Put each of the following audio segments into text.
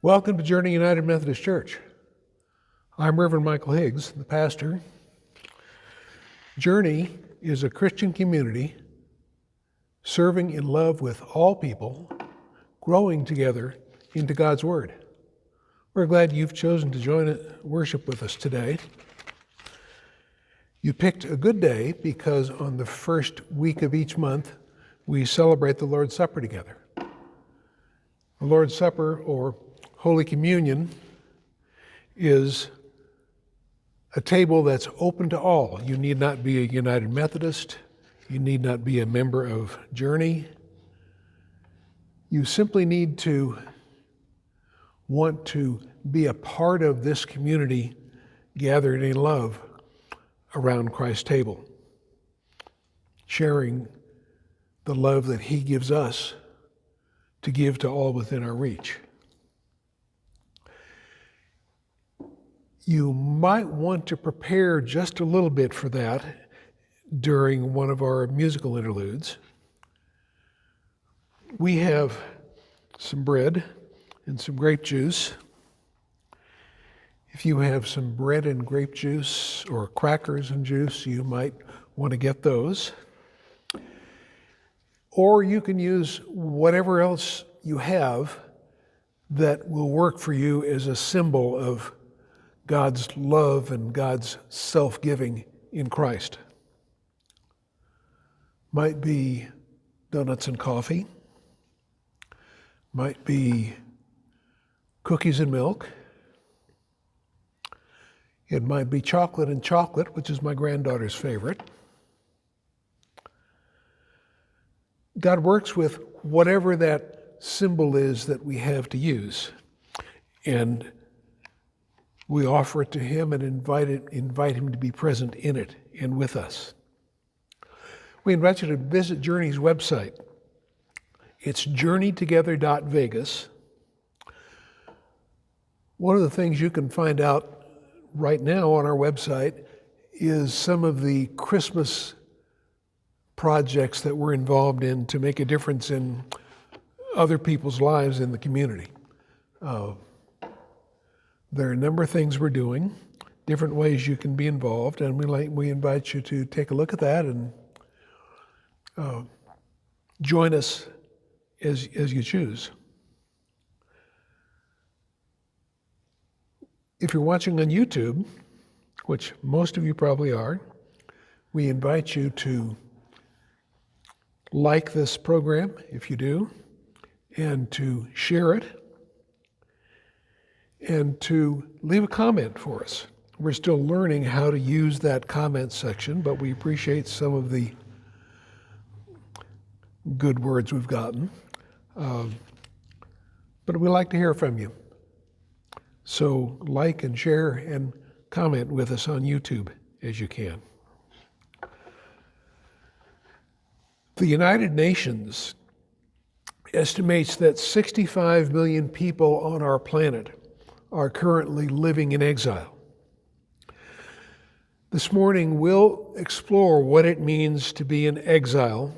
Welcome to Journey United Methodist Church. I'm Reverend Michael Higgs, the pastor. Journey is a Christian community serving in love with all people, growing together into God's Word. We're glad you've chosen to join worship with us today. You picked a good day because on the first week of each month, we celebrate the Lord's Supper together. The Lord's Supper, or Holy Communion, is a table that's open to all. You need not be a United Methodist. You need not be a member of Journey. You simply need to want to be a part of this community gathered in love around Christ's table, sharing the love that He gives us to give to all within our reach. You might want to prepare just a little bit for that during one of our musical interludes. We have some bread and some grape juice. If you have some bread and grape juice or crackers and juice, you might want to get those. Or you can use whatever else you have that will work for you as a symbol of God's love and God's self-giving in Christ. Might be donuts and coffee. Might be cookies and milk. It might be chocolate and chocolate, which is my granddaughter's favorite. God works with whatever that symbol is that we have to use. And we offer it to Him and invite Him to be present in it and with us. We invite you to visit Journey's website. It's journeytogether.vegas. One of the things you can find out right now on our website is some of the Christmas projects that we're involved in to make a difference in other people's lives in the community. There are a number of things we're doing, different ways you can be involved, and we invite you to take a look at that and join us as you choose. If you're watching on YouTube, which most of you probably are, we invite you to like this program, if you do, and to share it, and to leave a comment for us. We're still learning how to use that comment section, but we appreciate some of the good words we've gotten. But we'd like to hear from you. So like and share and comment with us on YouTube as you can. The United Nations estimates that 65 million people on our planet are currently living in exile. This morning, we'll explore what it means to be in exile,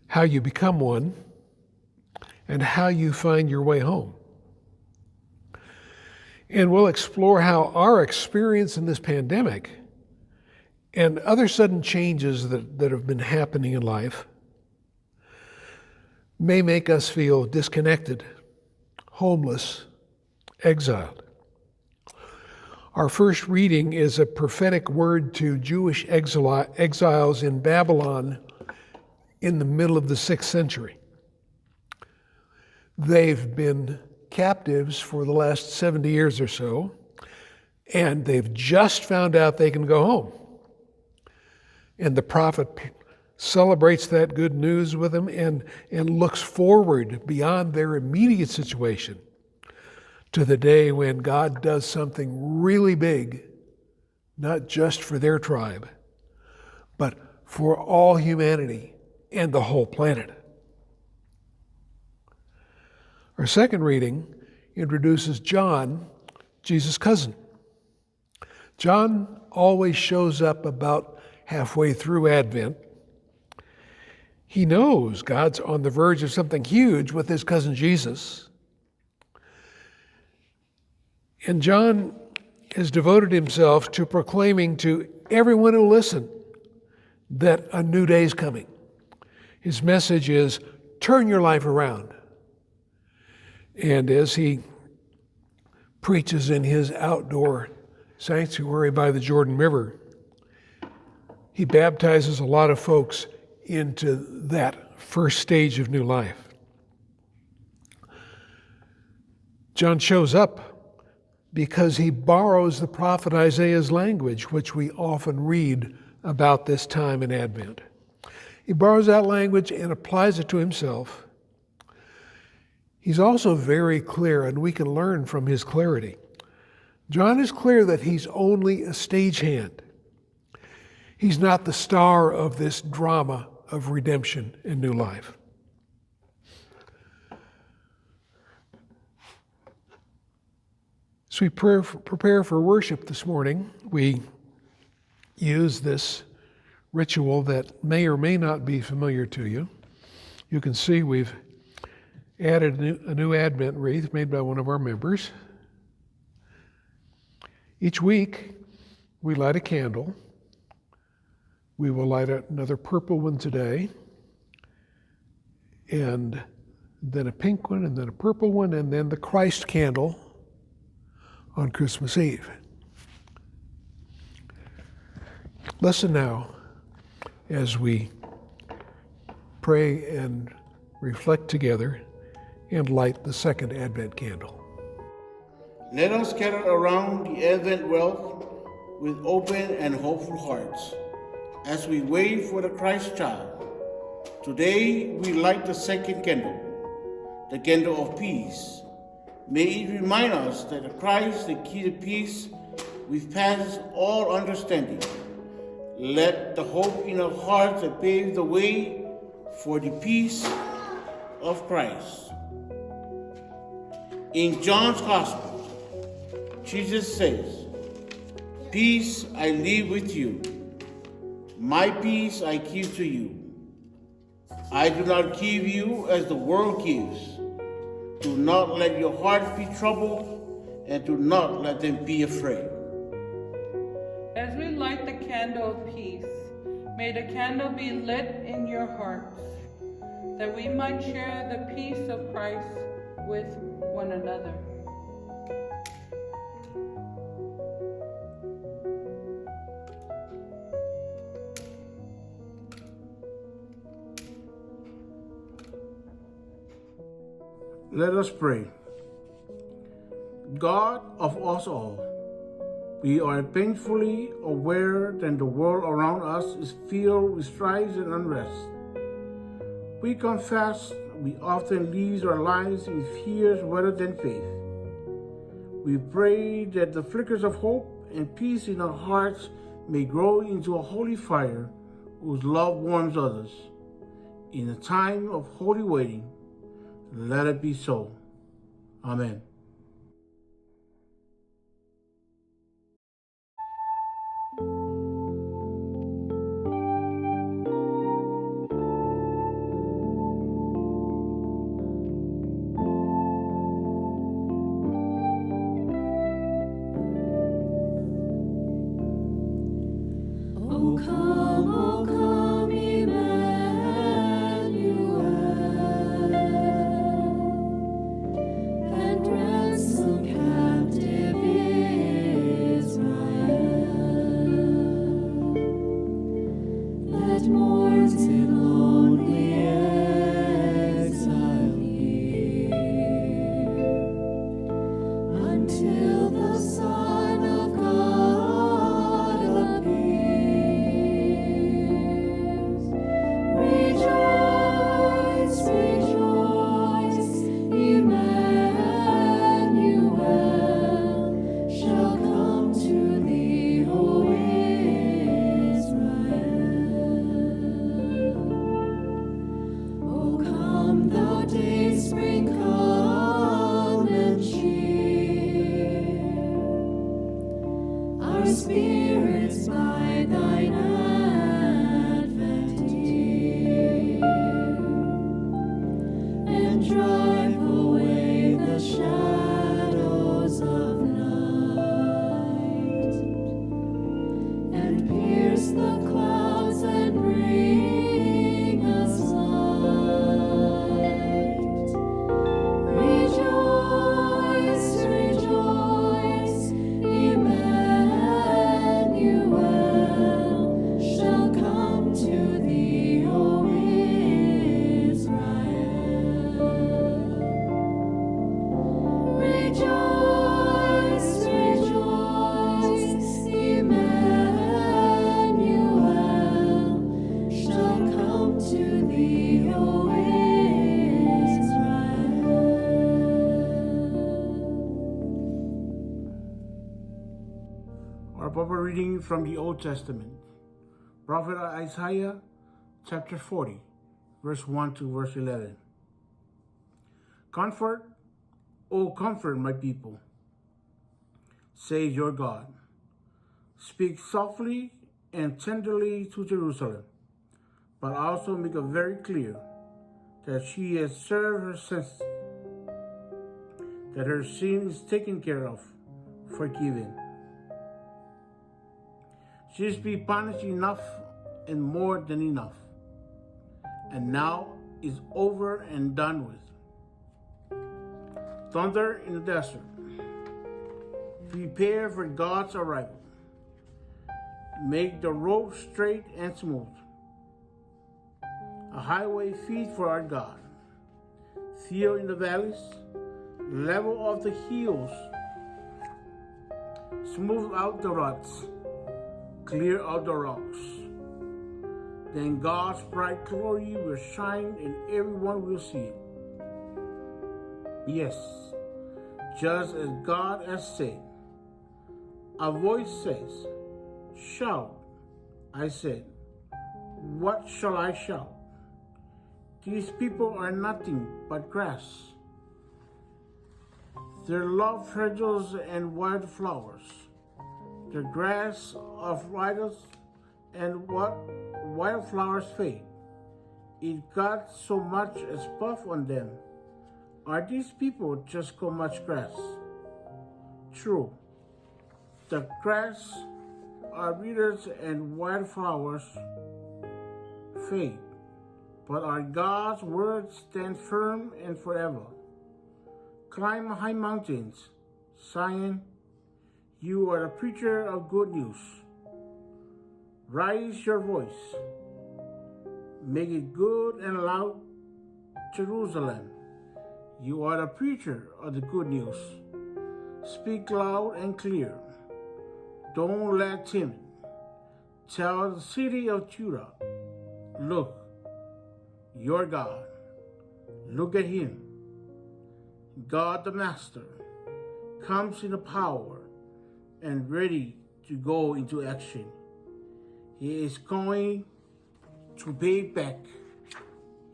how you become one, and how you find your way home. And we'll explore how our experience in this pandemic and other sudden changes that have been happening in life may make us feel disconnected, homeless, exiled. Our first reading is a prophetic word to Jewish exiles in Babylon in the middle of the 6th century. They've been captives for the last 70 years or so, and they've just found out they can go home. And the prophet celebrates that good news with them and looks forward beyond their immediate situation to the day when God does something really big, not just for their tribe, but for all humanity and the whole planet. Our second reading introduces John, Jesus' cousin. John always shows up about halfway through Advent. He knows God's on the verge of something huge with his cousin Jesus. And John has devoted himself to proclaiming to everyone who listens that a new day is coming. His message is, turn your life around. And as he preaches in his outdoor sanctuary by the Jordan River, he baptizes a lot of folks into that first stage of new life. John shows up because he borrows the prophet Isaiah's language, which we often read about this time in Advent. He borrows that language and applies it to himself. He's also very clear, and we can learn from his clarity. John is clear that he's only a stagehand. He's not the star of this drama of redemption and new life. As we prepare for worship this morning, we use this ritual that may or may not be familiar to you. You can see we've added a new Advent wreath made by one of our members. Each week, we light a candle. We will light another purple one today, and then a pink one, and then a purple one, and then the Christ candle on Christmas Eve. Listen now as we pray and reflect together and light the second Advent candle. Let us gather around the Advent wealth with open and hopeful hearts as we wait for the Christ child. Today we light the second candle, the candle of peace. May it remind us that Christ, the key to peace, which passes all understanding. Let the hope in our hearts that paves the way for the peace of Christ. In John's Gospel, Jesus says, "Peace I leave with you, my peace I give to you. I do not give you as the world gives. Do not let your hearts be troubled, and do not let them be afraid." As we light the candle of peace, may the candle be lit in your hearts, that we might share the peace of Christ with one another. Let us pray. God of us all, we are painfully aware that the world around us is filled with strife and unrest. We confess we often lead our lives in fears rather than faith. We pray that the flickers of hope and peace in our hearts may grow into a holy fire whose love warms others. In a time of holy waiting, let it be so. Amen. O come, Emmanuel, and ransom captive Israel. That mourns in lonely exile here, until the Son of God appears. Rejoice, rejoice, Emmanuel shall come to thee, O Israel. O come, thou dayspring, come and cheer our spirits by thine advent dear, and drive away the shadows of night. Our Bible reading from the Old Testament. Prophet Isaiah, chapter 40, verse 1 to verse 11. Comfort, O comfort my people, says your God. Speak softly and tenderly to Jerusalem, but also make it very clear that she has served her senses, that her sin is taken care of, forgiven. She has been punished enough and more than enough, and now is over and done with. Thunder in the desert. Prepare for God's arrival. Make the road straight and smooth. A highway fit for our God. Fill in the valleys, level off the hills, smooth out the ruts, clear out the rocks. Then God's bright glory will shine and everyone will see it. Yes, just as God has said. A voice says, shout. I said, what shall I shout? These people are nothing but grass. Their love fragrance and wildflowers. The grass of riders and what wildflowers fade. It got so much as puff on them. Are these people just so much grass? True. The grass, our readers and wildflowers fade, but our God's word stands firm and forever. Climb high mountains, Zion. You are a preacher of good news. Raise your voice. Make it good and loud, Jerusalem. You are a preacher of the good news. Speak loud and clear. Don't let timid. Tell the city of Judah, look, your God. Look at him. God the Master comes in the power and ready to go into action. He is going to pay back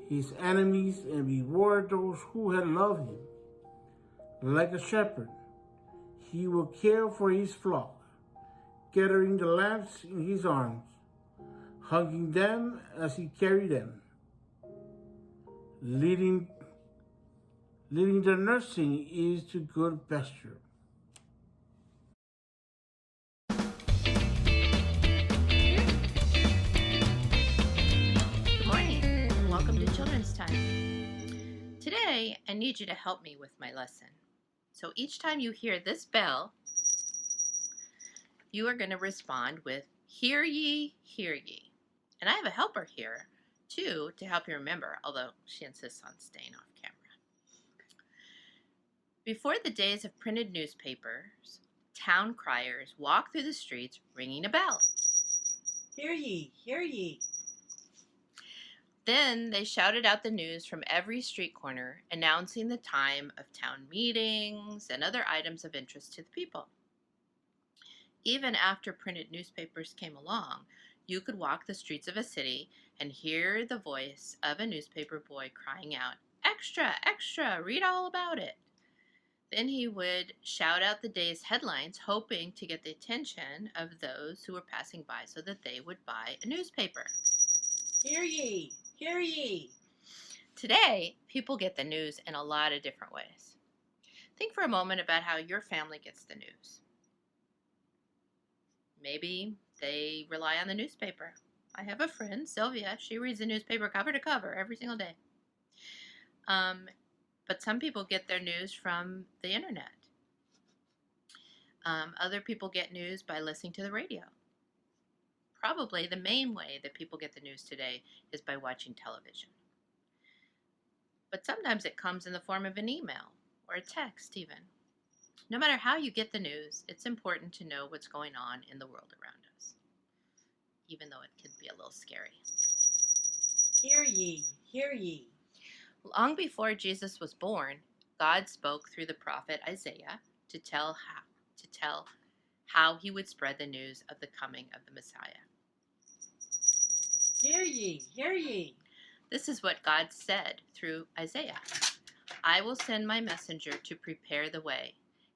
his enemies and reward those who have loved him. Like a shepherd, he will care for his flock, gathering the lambs in his arms, hugging them as he carried them, leading their nursing is to good pasture. Good morning, and welcome to Children's Time. Today, I need you to help me with my lesson. So each time you hear this bell, you are going to respond with, hear ye, hear ye. And I have a helper here, too, to help you remember, although she insists on staying off camera. Before the days of printed newspapers, town criers walked through the streets ringing a bell. Hear ye, hear ye. Then they shouted out the news from every street corner, announcing the time of town meetings and other items of interest to the people. Even after printed newspapers came along, you could walk the streets of a city and hear the voice of a newspaper boy crying out, "Extra, extra, read all about it." Then he would shout out the day's headlines, hoping to get the attention of those who were passing by so that they would buy a newspaper. Hear ye, hear ye. Today, people get the news in a lot of different ways. Think for a moment about how your family gets the news. Maybe they rely on the newspaper. I have a friend, Sylvia. She reads the newspaper cover to cover every single day. But some people get their news from the internet. Other people get news by listening to the radio. Probably the main way that people get the news today is by watching television. But sometimes it comes in the form of an email or a text even. No matter how you get the news, it's important to know what's going on in the world around us, even though it can be a little scary. Hear ye, hear ye. Long before Jesus was born, God spoke through the prophet Isaiah to tell how he would spread the news of the coming of the Messiah. Hear ye, hear ye. This is what God said through Isaiah. I will send my messenger to prepare the way.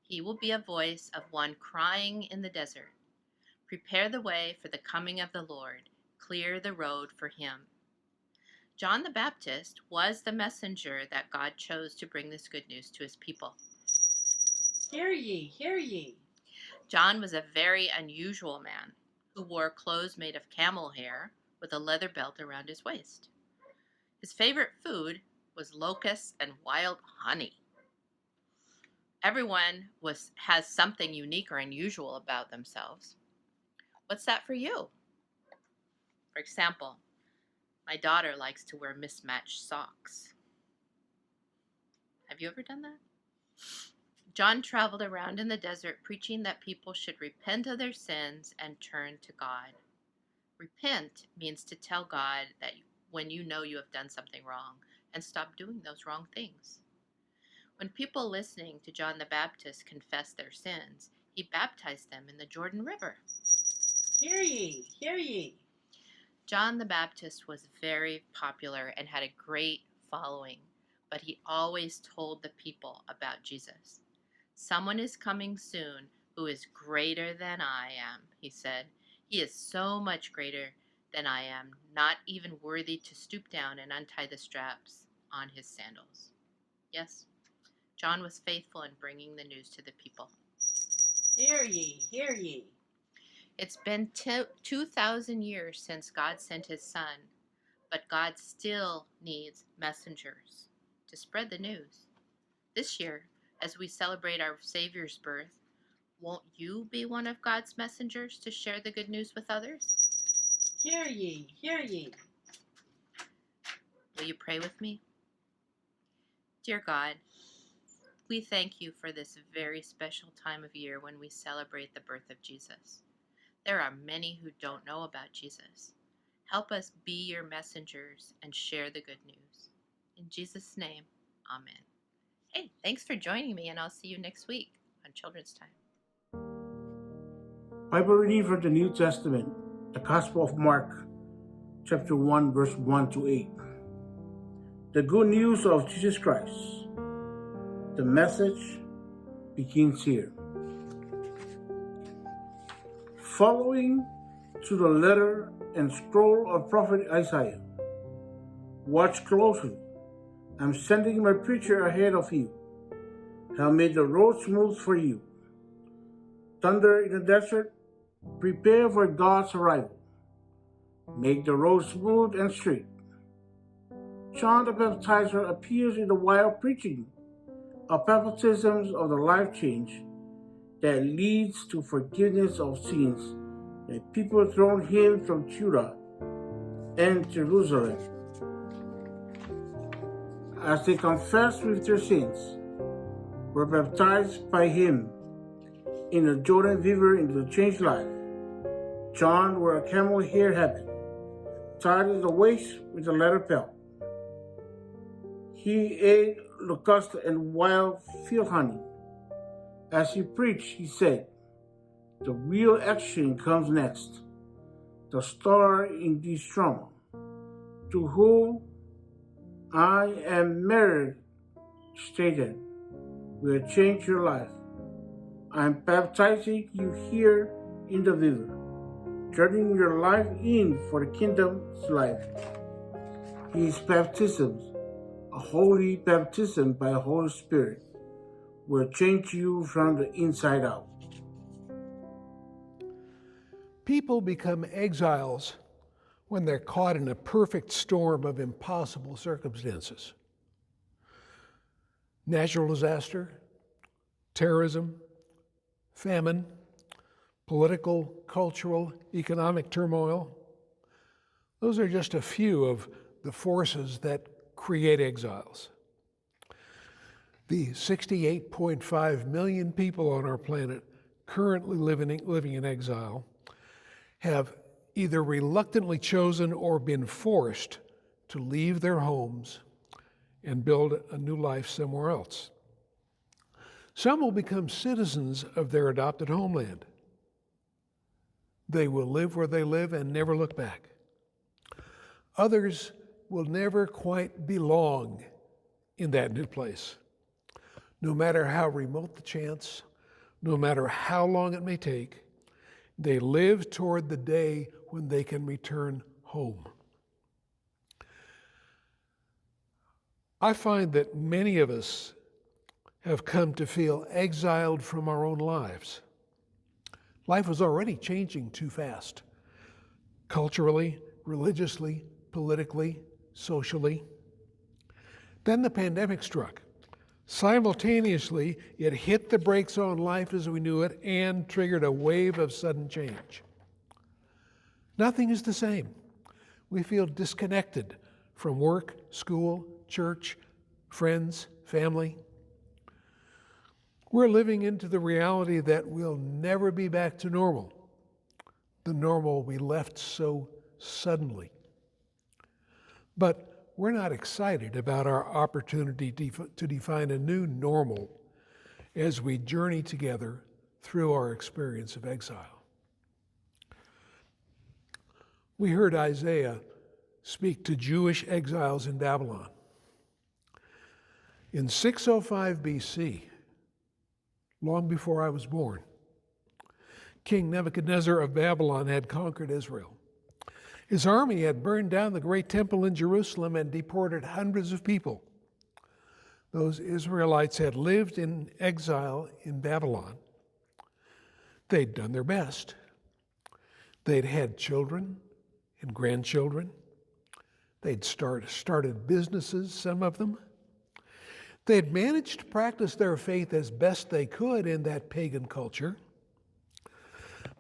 He will be a voice of one crying in the desert. Prepare the way for the coming of the Lord. Clear the road for him. John the Baptist was the messenger that God chose to bring this good news to his people. Hear ye, hear ye. John was a very unusual man who wore clothes made of camel hair with a leather belt around his waist. His favorite food was locusts and wild honey. Everyone has something unique or unusual about themselves. What's that for you? For example, my daughter likes to wear mismatched socks. Have you ever done that? John traveled around in the desert preaching that people should repent of their sins and turn to God. Repent means to tell God that when you know you have done something wrong and stop doing those wrong things. When people listening to John the Baptist confessed their sins, he baptized them in the Jordan River. Hear ye, hear ye. John the Baptist was very popular and had a great following, but he always told the people about Jesus. Someone is coming soon who is greater than I am, he said. He is so much greater than I am, not even worthy to stoop down and untie the straps on his sandals. Yes, John was faithful in bringing the news to the people. Hear ye, hear ye. It's been 2,000 years since God sent his son, but God still needs messengers to spread the news. This year, as we celebrate our Savior's birth, won't you be one of God's messengers to share the good news with others? Hear ye, hear ye. Will you pray with me? Dear God, we thank you for this very special time of year when we celebrate the birth of Jesus. There are many who don't know about Jesus. Help us be your messengers and share the good news. In Jesus' name, amen. Hey, thanks for joining me, and I'll see you next week on Children's Time. Bible reading from the New Testament, the Gospel of Mark, chapter 1, verse 1 to 8. The good news of Jesus Christ. The message begins here. Following to the letter and scroll of prophet Isaiah. Watch closely. I'm sending my preacher ahead of you. He'll make the road smooth for you. Thunder in the desert, prepare for God's arrival. Make the road smooth and straight. John the Baptizer appears in the wild preaching of baptisms of the life change that leads to forgiveness of sins that people thrown him from Judah and Jerusalem. As they confessed with their sins, were baptized by him in the Jordan River into the changed life. John wore a camel hair habit, tied at the waist with a leather belt. He ate locusts and wild field honey. As he preached, he said, the real action comes next. The star in this drama, to whom I am married, stated, will change your life. I'm baptizing you here in the river, turning your life in for the kingdom's life. His baptism, a holy baptism by the Holy Spirit, will change you from the inside out. People become exiles when they're caught in a perfect storm of impossible circumstances. Natural disaster, terrorism, famine, political, cultural, economic turmoil. Those are just a few of the forces that create exiles. The 68.5 million people on our planet currently living in exile have either reluctantly chosen or been forced to leave their homes and build a new life somewhere else. Some will become citizens of their adopted homeland. They will live where they live and never look back. Others will never quite belong in that new place. No matter how remote the chance, no matter how long it may take, they live toward the day when they can return home. I find that many of us have come to feel exiled from our own lives. Life was already changing too fast, culturally, religiously, politically, socially. Then the pandemic struck. Simultaneously, it hit the brakes on life as we knew it and triggered a wave of sudden change. Nothing is the same. We feel disconnected from work, school, church, friends, family. We're living into the reality that we'll never be back to normal, the normal we left so suddenly. But we're not excited about our opportunity to define a new normal as we journey together through our experience of exile. We heard Isaiah speak to Jewish exiles in Babylon. In 605 BC, long before I was born, King Nebuchadnezzar of Babylon had conquered Israel. His army had burned down the great temple in Jerusalem and deported hundreds of people. Those Israelites had lived in exile in Babylon. They'd done their best. They'd had children and grandchildren. They'd started businesses, some of them. They'd managed to practice their faith as best they could in that pagan culture.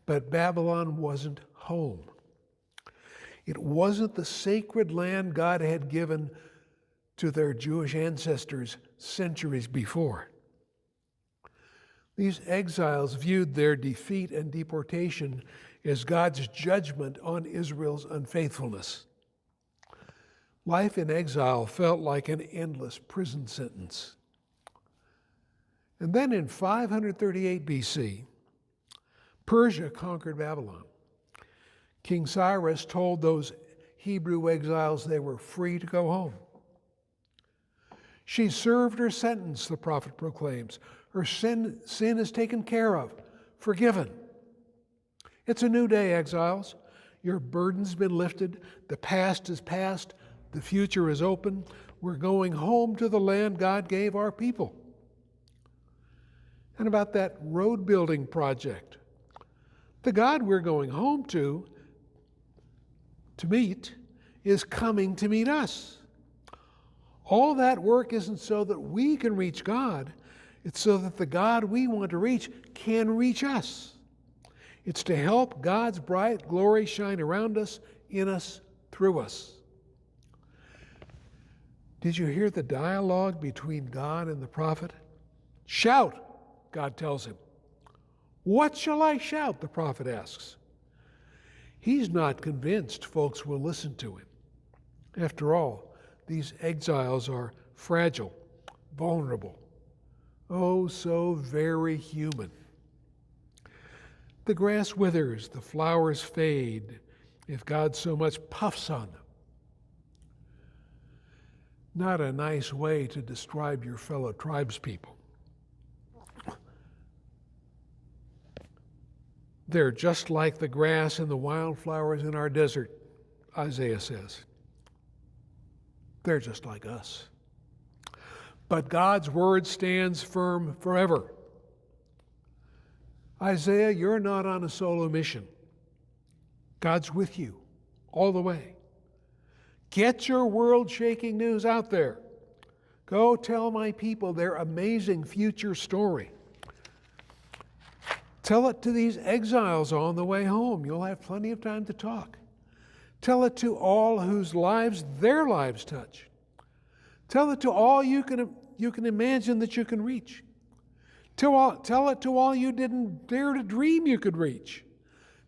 But Babylon wasn't home. It wasn't the sacred land God had given to their Jewish ancestors centuries before. These exiles viewed their defeat and deportation as God's judgment on Israel's unfaithfulness. Life in exile felt like an endless prison sentence. And then in 538 BC, Persia conquered Babylon. King Cyrus told those Hebrew exiles they were free to go home. She served her sentence, the prophet proclaims. Her sin is taken care of, forgiven. It's a new day, exiles. Your burden's been lifted. The past is past. The future is open. We're going home to the land God gave our people. And about that road building project, the God we're going home to meet is coming to meet us. All that work isn't so that we can reach God. It's so that the God we want to reach can reach us. It's to help God's bright glory shine around us, in us, through us. Did you hear the dialogue between God and the prophet? Shout, God tells him. What shall I shout? The prophet asks. He's not convinced folks will listen to him. After all, these exiles are fragile, vulnerable, oh, so very human. The grass withers, the flowers fade, if God so much puffs on them. Not a nice way to describe your fellow tribespeople. They're just like the grass and the wildflowers in our desert, Isaiah says. They're just like us. But God's word stands firm forever. Isaiah, you're not on a solo mission. God's with you all the way. Get your world-shaking news out there. Go tell my people their amazing future story. Tell it to these exiles on the way home. You'll have plenty of time to talk. Tell it to all whose lives their lives touch. Tell it to all you can imagine that you can reach. Tell it to all you didn't dare to dream you could reach.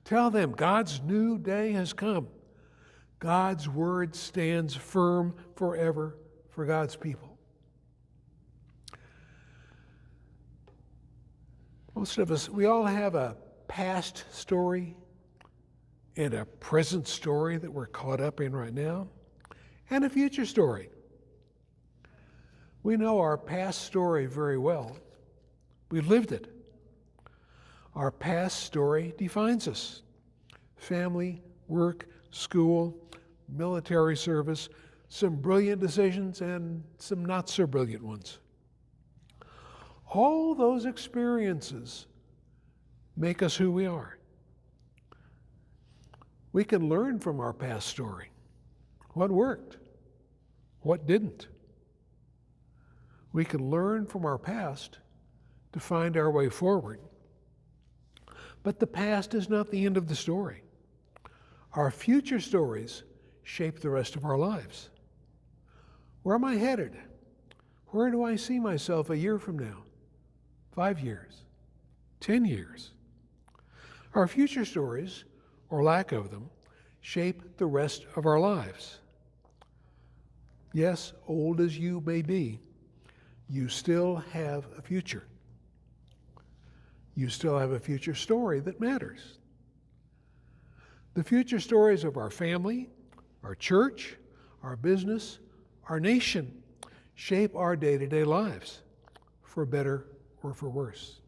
Tell them God's new day has come. God's word stands firm forever for God's people. Most of us, we all have a past story, and a present story that we're caught up in right now, and a future story. We know our past story very well. We lived it. Our past story defines us. Family, work, school, military service, some brilliant decisions and some not so brilliant ones. All those experiences make us who we are. We can learn from our past story. What worked? What didn't? We can learn from our past to find our way forward. But the past is not the end of the story. Our future stories shape the rest of our lives. Where am I headed? Where do I see myself a year from now? 5 years? 10 years? Our future stories, or lack of them, shape the rest of our lives. Yes, old as you may be, you still have a future. You still have a future story that matters. The future stories of our family, our church, our business, our nation shape our day-to-day lives, for better or for worse.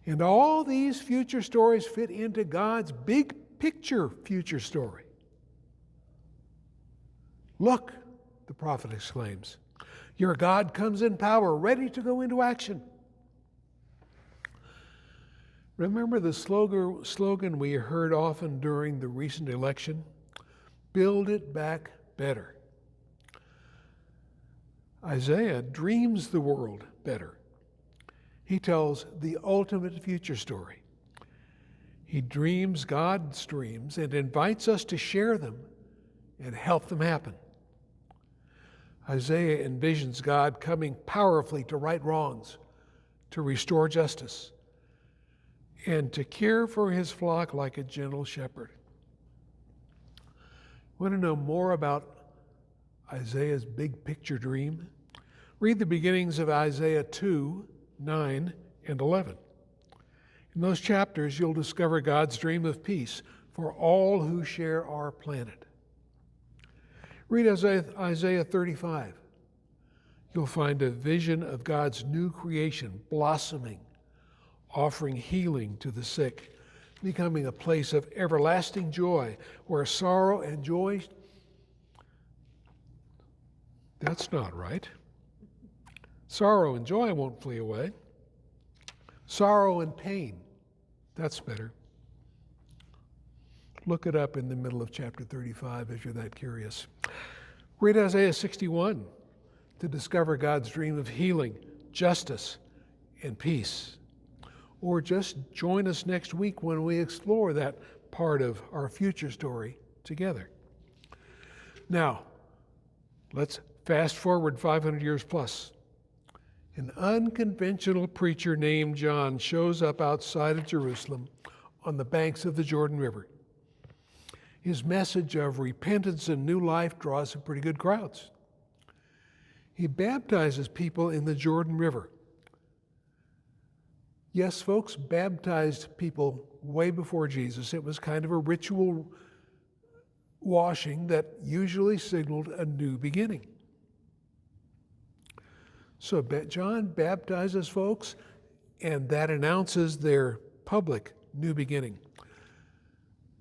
And all these future stories fit into God's big picture future story. Look, the prophet exclaims, your God comes in power, ready to go into action. Remember the slogan we heard often during the recent election? Build it back better. Isaiah dreams the world better. He tells the ultimate future story. He dreams God's dreams and invites us to share them and help them happen. Isaiah envisions God coming powerfully to right wrongs, to restore justice, and to care for his flock like a gentle shepherd. Want to know more about Isaiah's big picture dream? Read the beginnings of Isaiah 2, 9, and 11. In those chapters, you'll discover God's dream of peace for all who share our planet. Read Isaiah 35. You'll find a vision of God's new creation blossoming, offering healing to the sick, becoming a place of everlasting joy where sorrow and joy, that's not right. Sorrow and joy won't flee away. Sorrow and pain, that's better. Look it up in the middle of chapter 35 if you're that curious. Read Isaiah 61 to discover God's dream of healing, justice, and peace. Or just join us next week when we explore that part of our future story together. Now, let's fast forward 500 years plus. An unconventional preacher named John shows up outside of Jerusalem on the banks of the Jordan River. His message of repentance and new life draws some pretty good crowds. He baptizes people in the Jordan River. Yes, folks, baptized people way before Jesus. It was kind of a ritual washing that usually signaled a new beginning. So John baptizes folks, and that announces their public new beginning.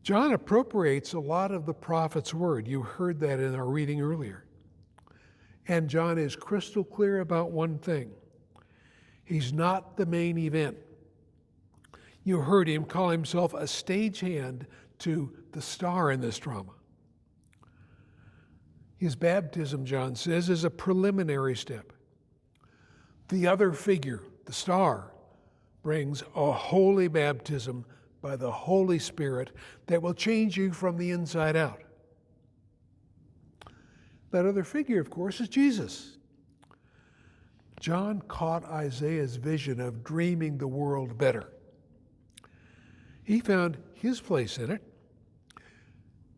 John appropriates a lot of the prophet's word. You heard that in our reading earlier. And John is crystal clear about one thing. He's not the main event. You heard him call himself a stagehand to the star in this drama. His baptism, John says, is a preliminary step. The other figure, the star, brings a holy baptism by the Holy Spirit that will change you from the inside out. That other figure, of course, is Jesus. John caught Isaiah's vision of dreaming the world better. He found his place in it.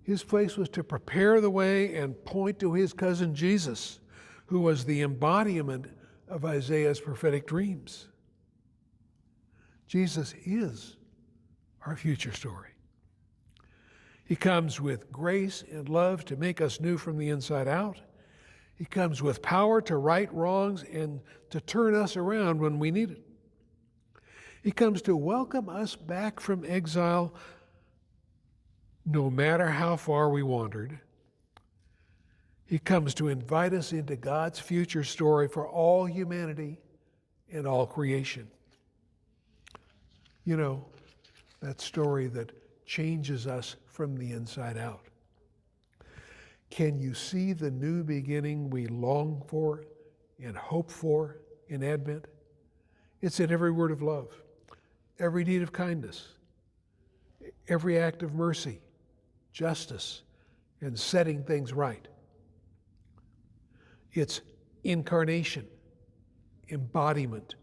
His place was to prepare the way and point to his cousin Jesus, who was the embodiment of Isaiah's prophetic dreams. Jesus is our future story. He comes with grace and love to make us new from the inside out. He comes with power to right wrongs and to turn us around when we need it. He comes to welcome us back from exile, no matter how far we wandered. He comes to invite us into God's future story for all humanity and all creation. You know, that story that changes us from the inside out. Can you see the new beginning we long for and hope for in Advent? It's in every word of love, every deed of kindness, every act of mercy, justice, and setting things right. It's incarnation, embodiment,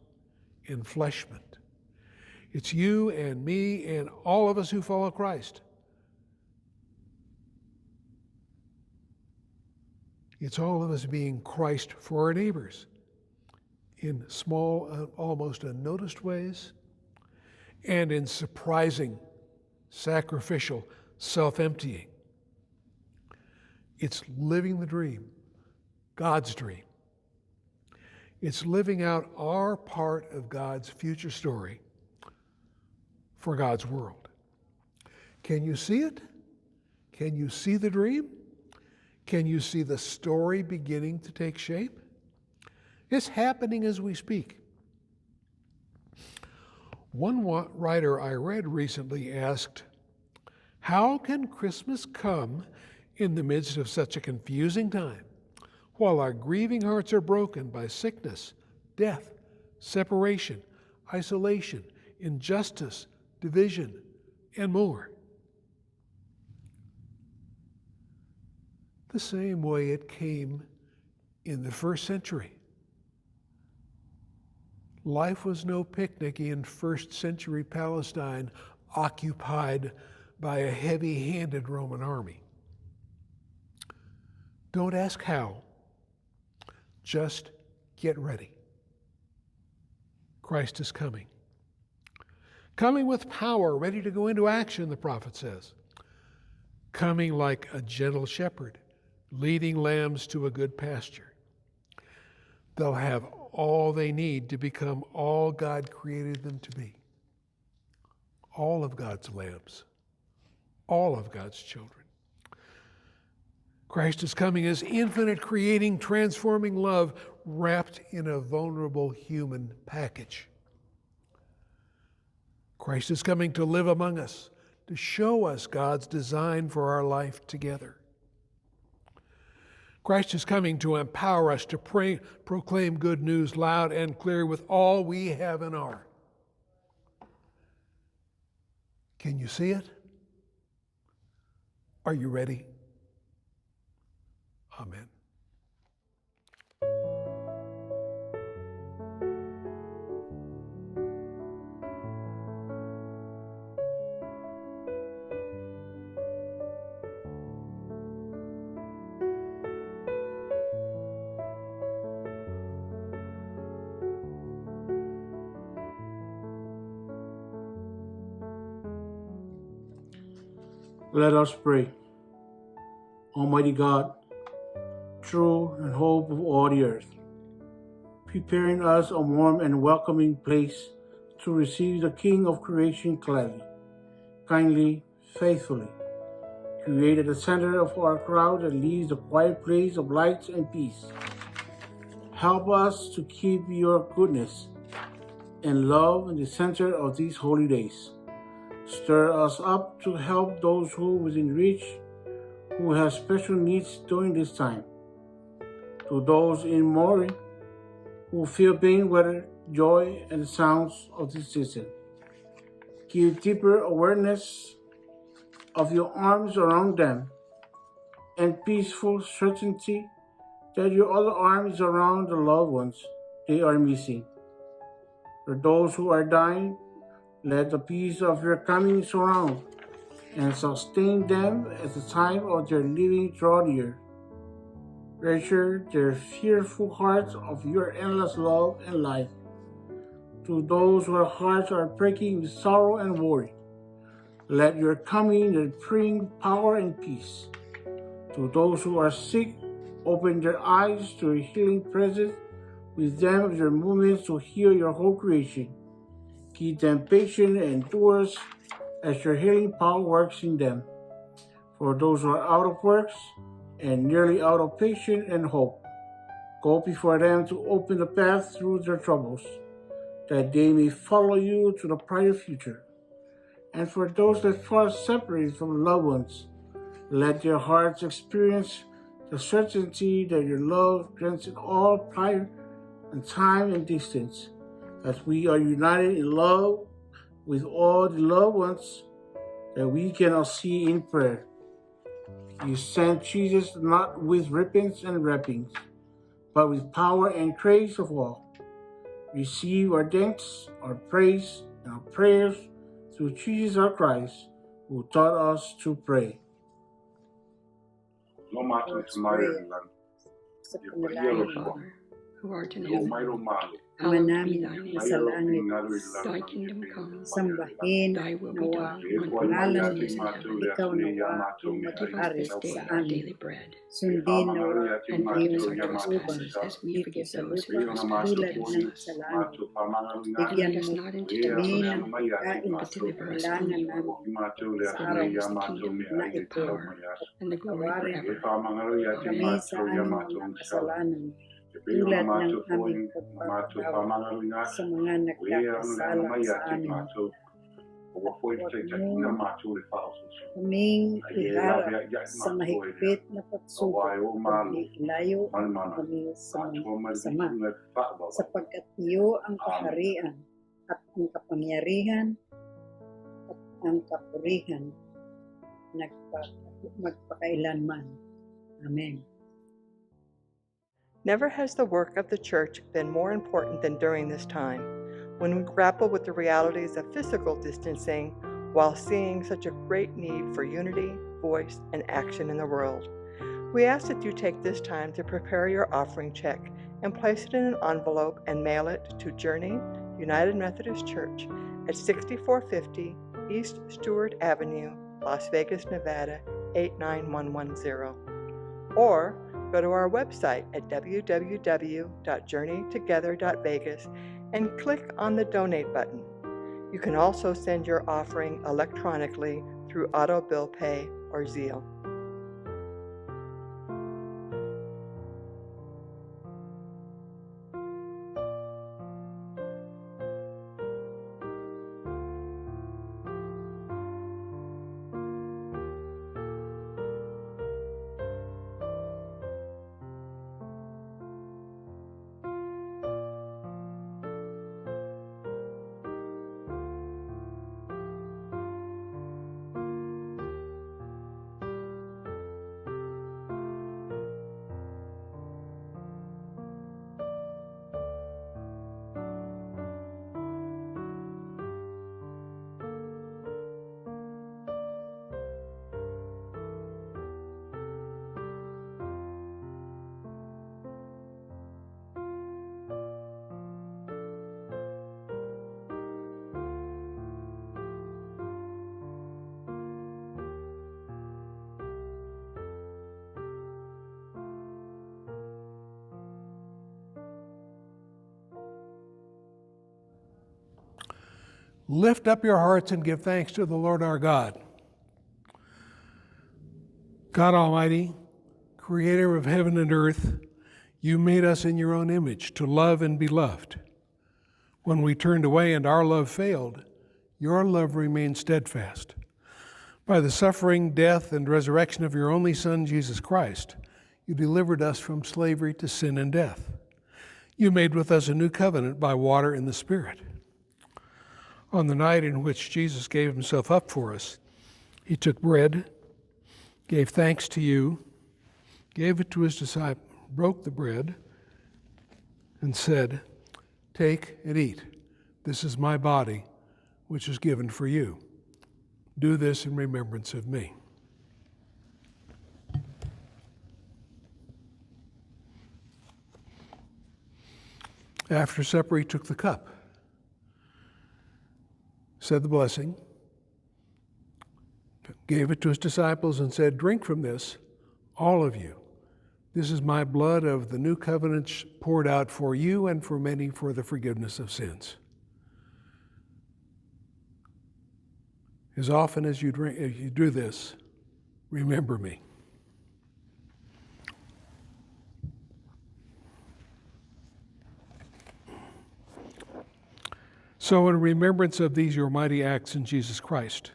enfleshment. It's you and me and all of us who follow Christ. It's all of us being Christ for our neighbors in small, almost unnoticed ways, and in surprising, sacrificial, self-emptying. It's living the dream, God's dream. It's living out our part of God's future story for God's world. Can you see it? Can you see the dream? Can you see the story beginning to take shape? It's happening as we speak. One writer I read recently asked, how can Christmas come in the midst of such a confusing time, while our grieving hearts are broken by sickness, death, separation, isolation, injustice, division, and more? The same way it came in the first century. Life was no picnic in first century Palestine occupied by a heavy-handed Roman army. Don't ask how, just get ready. Christ is coming. Coming with power, ready to go into action, the prophet says. Coming like a gentle shepherd, leading lambs to a good pasture. They'll have all they need to become all God created them to be. All of God's lambs, all of God's children. Christ is coming as infinite, creating, transforming love wrapped in a vulnerable human package. Christ is coming to live among us, to show us God's design for our life together. Christ is coming to empower us to proclaim good news loud and clear with all we have and are. Can you see it? Are you ready? Amen. Let us pray. Almighty God, true and hope of all the earth, preparing us a warm and welcoming place to receive the King of creation gladly, kindly, faithfully, create at the center of our crowd that leads the quiet place of light and peace. Help us to keep your goodness and love in the center of these holy days. Stir us up to help those who are within reach, who have special needs during this time. To those in mourning, who feel pain, whether joy and the sounds of this season. Give deeper awareness of your arms around them and peaceful certainty that your other arm is around the loved ones they are missing. For those who are dying, let the peace of your coming surround and sustain them at the time of their living draw near. Reassure their fearful hearts of your endless love and life. To those whose hearts are breaking with sorrow and worry, Let your coming bring power and peace. To those who are sick, open their eyes to your healing presence. With them of your movements to heal your whole creation. Keep them patient and endures as your healing power works in them. For those who are out of works and nearly out of patience and hope, go before them to open the path through their troubles, that they may follow you to the brighter future. And for those that fall separated from loved ones, let their hearts experience the certainty that your love transcends all prior and time and distance, as we are united in love with all the loved ones that we cannot see in prayer. You sent Jesus not with ribbons and wrappings, but with power and grace of all. Receive our thanks, our praise, and our prayers through Jesus our Christ, who taught us to pray. Sa panalangin mo, who art in Ama, heaven, Ama hallowed be namin thy name. nasa langit, Thy kingdom come, sambahin thy will be nawa done ang on pangalan earth mo, as it is in heaven. ikaw nawa ang Give us mag-ari this day sa our amin. daily bread, Sundin nawa and ang forgive iyong us our kautuban trespasses as we dito forgive sa those who lupa, trespass tulad against ng us. sa langit. And Bigyan lead us mo not into kami temptation, ng pagkain but sa deliver us from kailangan evil. namin sa For araw thine is the kingdom, na the ito. power, and the glory Tawarin forever. kami Amen. sa aming mga kasalanan, tulad ng aming pagpapatawad sa mga nagkakasala sa amin. Huwag mo kaming iharap sa mahigpit na pagsubok, kundi ilayo kami sa mga sama, sapagkat iyo ang kaharian at ang kapangyarihan at ang kapurihan magpakailanman. Amen. Never has the work of the church been more important than during this time, when we grapple with the realities of physical distancing while seeing such a great need for unity, voice, and action in the world. We ask that you take this time to prepare your offering check and place it in an envelope and mail it to Journey United Methodist Church at 6450 East Stewart Avenue, Las Vegas, Nevada 89110. Or go to our website at www.journeytogether.vegas and click on the Donate button. You can also send your offering electronically through Auto Bill Pay or Zelle. Lift up your hearts and give thanks to the Lord our God. God Almighty, creator of heaven and earth, you made us in your own image to love and be loved. When we turned away and our love failed, your love remained steadfast. By the suffering, death, and resurrection of your only Son, Jesus Christ, you delivered us from slavery to sin and death. You made with us a new covenant by water and the Spirit. On the night in which Jesus gave himself up for us, he took bread, gave thanks to you, gave it to his disciples, broke the bread, and said, "Take and eat. This is my body, which is given for you. Do this in remembrance of me." After supper, he took the cup, said the blessing, gave it to his disciples and said, "Drink from this, all of you. This is my blood of the new covenant poured out for you and for many for the forgiveness of sins." As often as you do this, remember me. So in remembrance of these your mighty acts in Jesus Christ,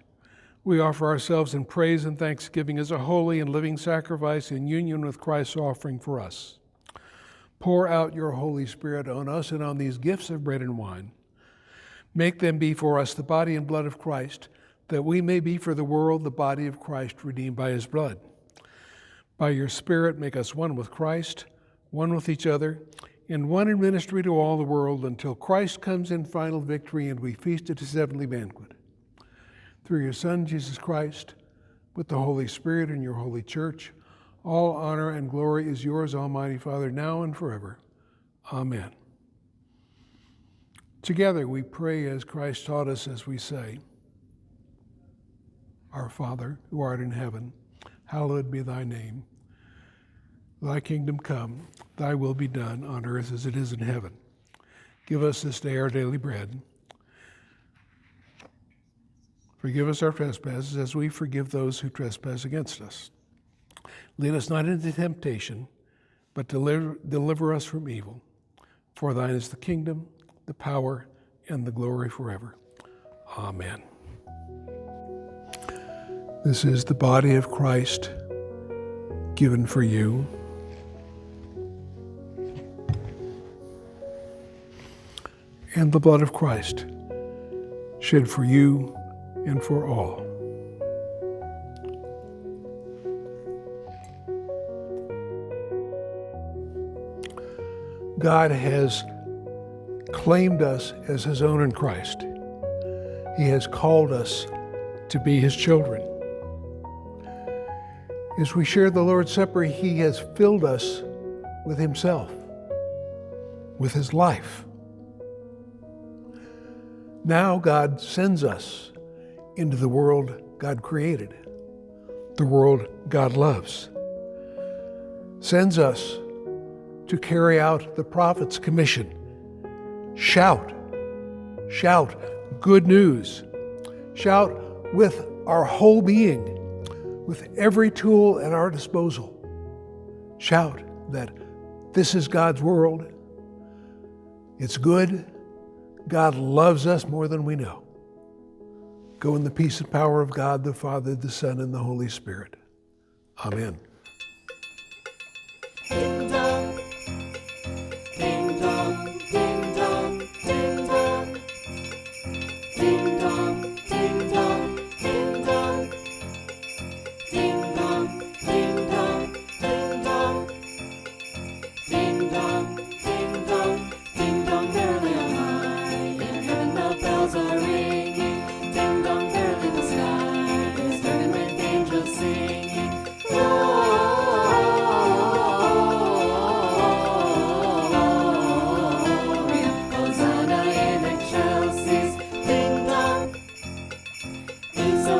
we offer ourselves in praise and thanksgiving as a holy and living sacrifice in union with Christ's offering for us. Pour out your Holy Spirit on us and on these gifts of bread and wine. Make them be for us the body and blood of Christ, that we may be for the world the body of Christ redeemed by his blood. By your Spirit, make us one with Christ, one with each other, and one in ministry to all the world until Christ comes in final victory and we feast at his heavenly banquet. Through your Son, Jesus Christ, with the Holy Spirit and your holy church, all honor and glory is yours, Almighty Father, now and forever. Amen. Together we pray as Christ taught us as we say, Our Father, who art in heaven, hallowed be thy name. Thy kingdom come, thy will be done on earth as it is in heaven. Give us this day our daily bread. Forgive us our trespasses as we forgive those who trespass against us. Lead us not into temptation, but deliver us from evil. For thine is the kingdom, the power, and the glory forever. Amen. This is the body of Christ given for you. And the blood of Christ shed for you and for all. God has claimed us as his own in Christ. He has called us to be his children. As we share the Lord's Supper, he has filled us with himself, with his life. Now God sends us into the world God created, the world God loves. Sends us to carry out the prophet's commission. Shout, shout good news. Shout with our whole being, with every tool at our disposal. Shout that this is God's world. It's good. God loves us more than we know. Go in the peace and power of God, the Father, the Son, and the Holy Spirit. Amen. Ding dong, ding dong, ding dong, ding dong. Ding dong, ding dong, ding dong. Ding dong, ding dong, ding dong. Ding dong, ding dong, ding dong, merrily on high. In heaven the bells are ringing. Ding dong, merrily the sky is burning with angels singing. Hosanna in excelsis. Ding dong. He's so